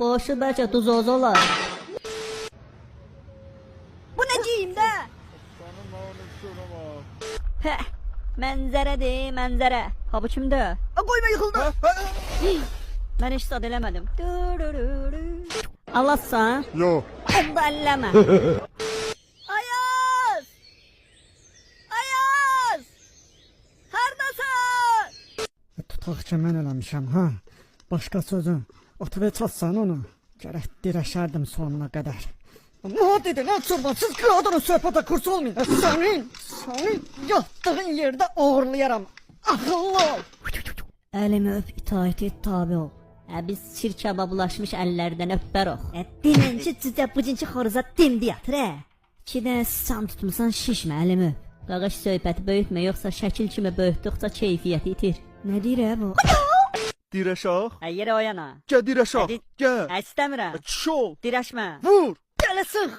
Boşu bəlkə duzoz olar. Bu ne giyim de? Heh, mənzərədir, mənzərə. Ha bu kimdir? Koyma yıkıldı. Mən heç zad eləmədim. Allahsan? Yo. Onda əlləmə. Ayaz! Ayaz! Hardasan? Tutaq ki mən eləmişəm ha. Başqa sözüm. Oturup çatsan onu. Gərək dirəşərdim sonuna qədər. Amma dedin ha çorbasız qadının söhbətə kurs olmayın. Sənin yatdığın yerdə ağırlayaram. Akıllı ol. Əlimi öp, itaət et, tabi ol. Biz sir kebablaşmış əllərdən öpbərox. Dinənci cücə bucinci xoruza dimdi yatır hə. 2 dənə sam tutmusan şişmə, əlimi öp. Qaqaş söhbəti böyütmə, yoxsa şəkil kimi böyütdükcə keyfiyyəti itir. Nə deyir hə bu? Dirəşaq. Yerə oyana. Gəl dirəşaq. Gəl. İstəmirəm. Çol. Dirəşmə. Vur. Gələ sıx.